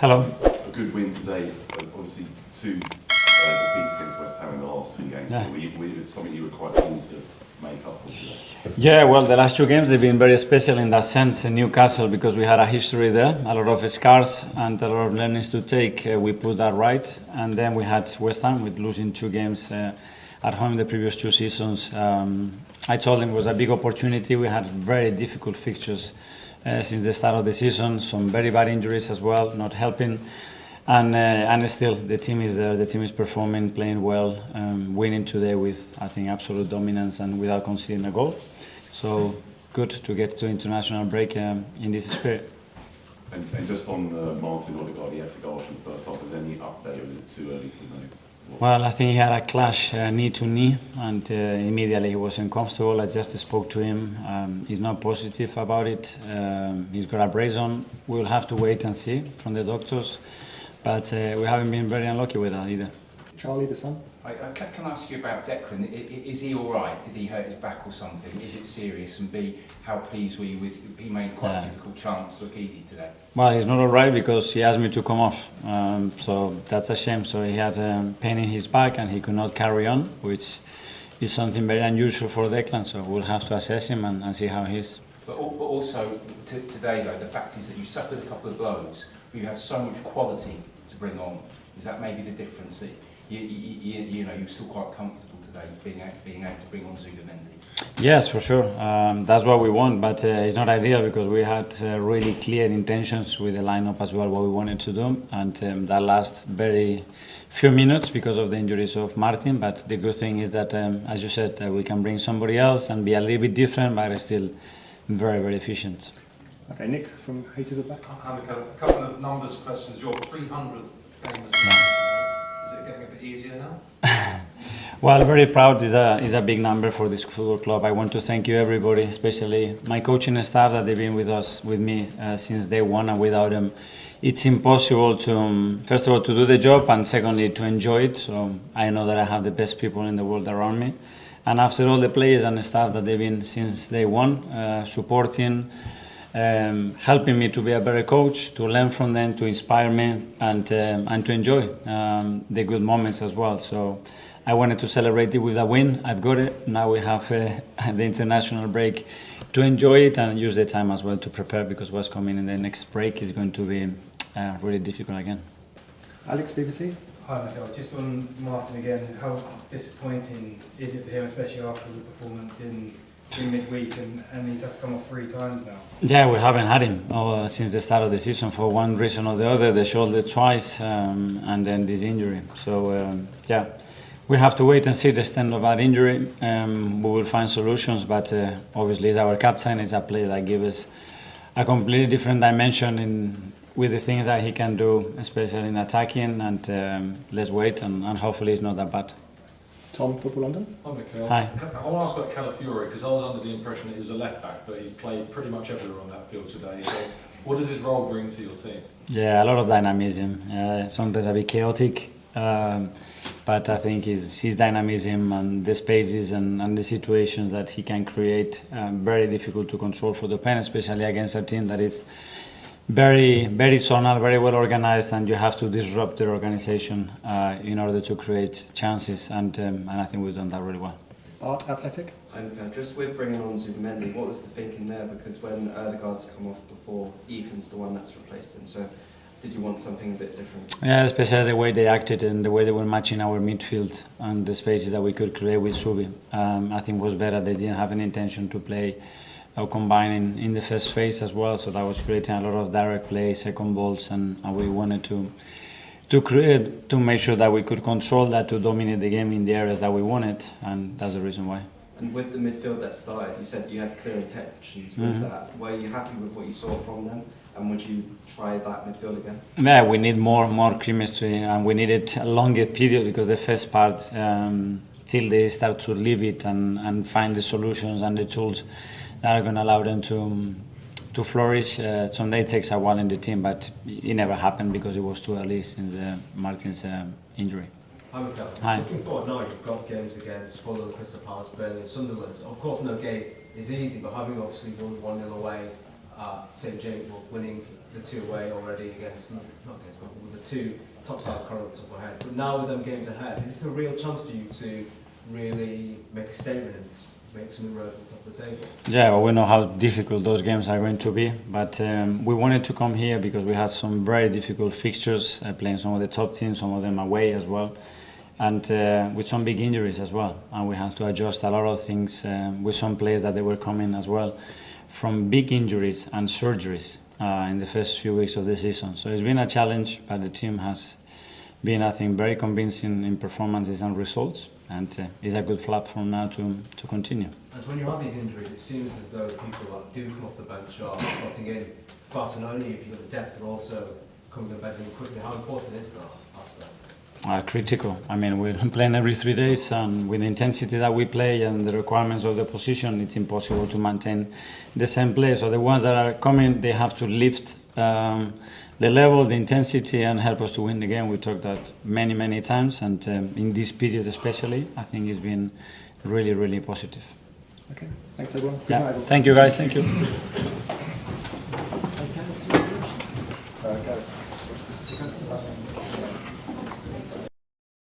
Hello. A good win today, obviously two defeats against West Ham in the last two games. Yeah. So were something you were quite keen to make up for today? Yeah, well, the last two games they've been very special in that sense in Newcastle because we had a history there, a lot of scars and a lot of learnings to take. We put that right, and then we had West Ham with losing two games at home the previous two seasons. I told them it was a big opportunity. We had very difficult fixtures since the start of the season, some very bad injuries as well, not helping. And still, the team is there. The team is performing, playing well, winning today with, I think, absolute dominance and without conceding a goal. So good to get to international break in this spirit. And just on Martin Odegaard, he had to go off in the first half. Is there any update, or is it too early to know? Well, I think he had a clash knee to knee, and immediately he was uncomfortable. I just spoke to him. He's not positive about it. He's got a brace on. We'll have to wait and see from the doctors. But we haven't been very unlucky with that either. Charlie, the son? Can I ask you about Declan? Is he all right? Did he hurt his back or something? Is it serious? And B, how pleased were you with? He made quite a difficult chance look easy today. Well, he's not all right because he asked me to come off. So that's a shame. So he had pain in his back and he could not carry on, which is something very unusual for Declan. So we'll have to assess him and see how he is. But also today, though, the fact is that you suffered a couple of blows, but you had so much quality to bring on. Is that maybe the difference that you're still quite comfortable today being able to bring on Zubimendi? Yes, for sure. That's what we want, but it's not ideal because we had really clear intentions with the lineup as well, what we wanted to do, and that last very few minutes because of the injuries of Martin. But the good thing is that, as you said, we can bring somebody else and be a little bit different, but still very, very efficient. Okay, Nick from Haters at Back. A couple of numbers questions. Your 300th game as well. Is it getting a bit easier now? Well, very proud is a big number for this football club. I want to thank you, everybody, especially my coaching staff that they've been with me since day one, and without them, it's impossible to, first of all, to do the job, and secondly, to enjoy it. So I know that I have the best people in the world around me. And after all the players and the staff that they've been since day one, supporting, helping me to be a better coach, to learn from them, to inspire me, and to enjoy the good moments as well. So I wanted to celebrate it with a win. I've got it. Now we have the international break to enjoy it and use the time as well to prepare, because what's coming in the next break is going to be really difficult again. Alex, BBC. Hi Michael, just on Martin again, how disappointing is it for him, especially after the performance in midweek, and he's had to come off 3 times now? Yeah, we haven't had him since the start of the season for one reason or the other, the shoulder twice and then this injury. So yeah, we have to wait and see the extent of that injury. We will find solutions, but obviously he's our captain, he's a player that gives us a completely different dimension with the things that he can do, especially in attacking, and let's wait and hopefully it's not that bad. Tom, Football London. Hi, Michael. Hi. I want to ask about Calafiori because I was under the impression that he was a left back, but he's played pretty much everywhere on that field today. So, what does his role bring to your team? Yeah, a lot of dynamism. Sometimes a bit chaotic, but I think his dynamism and the spaces and the situations that he can create very difficult to control for the opponent, especially against a team that is very, very zonal, very well organized, and you have to disrupt their organization in order to create chances, and I think we've done that really well. Art Athletic. And just with bringing on Zubimendi, what was the thinking there? Because when Odegaard's come off before, Ethan's the one that's replaced him. So did you want something a bit different? Yeah, especially the way they acted and the way they were matching our midfield and the spaces that we could create with Subi. I think was better. They didn't have any intention to play or combine in the first phase as well, so that was creating a lot of direct play, second balls, and we wanted to create, to make sure that we could control that, to dominate the game in the areas that we wanted, and that's the reason why. And with the midfield that started, you said you had clear intentions with that. Were you happy with what you saw from them, and would you try that midfield again? Yeah, we need more chemistry, and we needed a longer period, because the first part, till they start to live it and find the solutions and the tools that are going to allow them to flourish. Someday it takes a while in the team, but it never happened because it was too early since Martin's injury. Hi, Michael. Hi. Looking forward now, you've got games against Fulham, Crystal Palace, Burnley and Sunderland. Of course, no game is easy, but having obviously won 1-0 away at St James, winning the two away already against, not against, the two top side corridors up ahead. But now with them games ahead, is this a real chance for you to really make a statement and make some inroads at the top of the table? Yeah, well, we know how difficult those games are going to be, but we wanted to come here because we had some very difficult fixtures, playing some of the top teams, some of them away as well, and with some big injuries as well. And we had to adjust a lot of things with some players that they were coming as well from big injuries and surgeries in the first few weeks of the season. So it's been a challenge, but the team has been, I think, very convincing in performances and results, and it's a good platform now to continue. And when you have these injuries, it seems as though people that do come off the bench are slotting in far so not only if you've got the depth, but also coming to bed quickly. How important is that aspect? Critical. I mean, we're playing every 3 days, and with the intensity that we play and the requirements of the position, it's impossible to maintain the same play. So the ones that are coming, they have to lift the level, the intensity, and help us to win the game. We talked that many times, and in this period especially, I think it's been really positive. Okay, thanks everyone. Good Yeah. night. Thank you, guys. Thank you. Okay.